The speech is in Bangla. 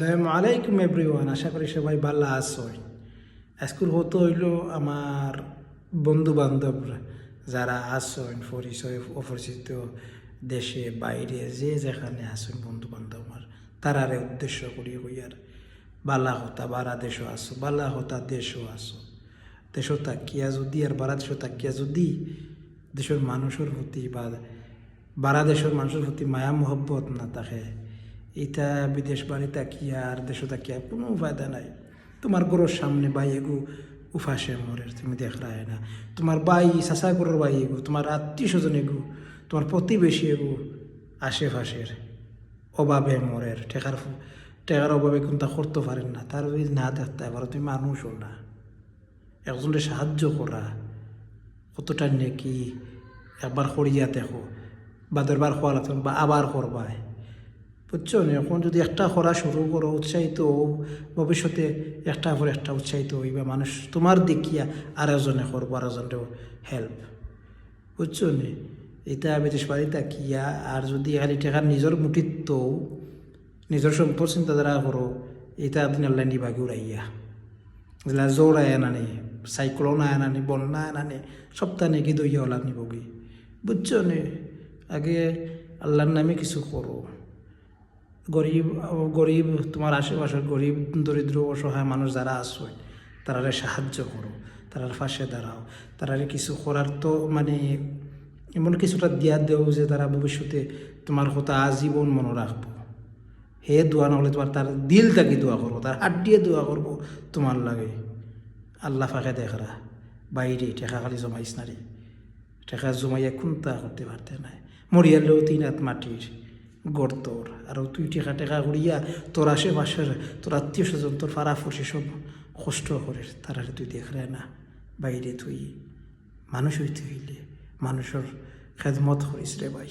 আসসালামু আলাইকুম এভরিওয়ান, আশা করি সবাই ভালো আছো। আজকুর হতো হইল আমার বন্ধু বান্ধবরা যারা আসেন পরিচয় অপরিচিত দেশে বাইরে যে যেখানে আসেন বন্ধু বান্ধব আমার তারারে উদ্দেশ্য করি হইয়ার বালা হতা বারা দেশও আসো, বালা হতা দেশও আসো। দেশও তাকিয়া যদি আর বারা দেশও তাকিয়া যদি দেশের মানুষের প্রতি বা বারা দেশের মানুষের প্রতি মায়া মোহব্বত না থাকে, এটা বিদেশ বাড়ি তাকিয়া আর দেশও তাকিয়া কোনো ফায়দা নাই। তোমার ঘরের সামনে বাই এগু উফাসে মরে তুমি দেখ রায় না, তোমার বাই চাষা ঘরের বাই এগু, তোমার আত্মীয় স্বজন এগু, তোমার প্রতিবেশী এগু আশেপাশের অভাবে মরের টেকার অভাবে কোনটা করতে পারেন না। তার যদি না দেখতে এবার তুমি মানুষও না, একজনকে সাহায্য করা কতটা নেকি একবার করিয়া দেখো, বা দরবার খোয়া লাগতো বা আবার করবায়, বুঝছো না? এখন যদি একটা করা শুরু করো উৎসাহিত ভবিষ্যতে একটা পর একটা উৎসাহিত হইবা, মানুষ তোমার দেখিয়া আর একজনে করবো, আর একজনেও হেল্প, বুঝছো নি? এটা বিদেশ বাড়ি তাকিয়া আর যদি খালি টাকার নিজের মুঠিত নিজের সম্পদ চিন্তাধারা করো, এটা আপনি আল্লাহ নিবাগে উড়াইয়া যেগুলা জোর আয় নানি, সাইক্লোন আয় নানি, বন্যা আয় নানি, সপ্তাহ নাকি দইয়া ওলা নিবগি, বুঝছো নি? আগে আল্লাহর নামে কিছু করো। গরিব গরিব তোমার আশেপাশের গরিব দরিদ্র অসহায় মানুষ যারা আসো তারারে সাহায্য করো, তারার পাশে দাঁড়াও, তারারে কিছু করার তো মানে এমন কিছুটা দিয়া দেও যে তারা ভবিষ্যতে তোমার কথা আজীবন মনে রাখবো। হে দোয়া না হলে তোমার তার দিল থাকি দোয়া করবো, তার হাত দিয়ে দোয়া করবো তোমার লাগে। আল্লাহ ফাঁকে দেখরা বাইরে টেকা খালি জমাইস নারি, টেকা জমাইয়া খুনতা করতে পারতে নাই, মরিয়ালেও 3 হাত মাটির গড়তর, আর তুই টেকা টেকা করিয়া তোর আশেপাশের তোর আত্মীয় স্বজন তোর ফাড়াফড়ি সব কষ্ট করে, তারা তুই দেখলে না। বাইরে তুই মানুষ হইতে হইলে মানুষের খেদমত করিস রে ভাই।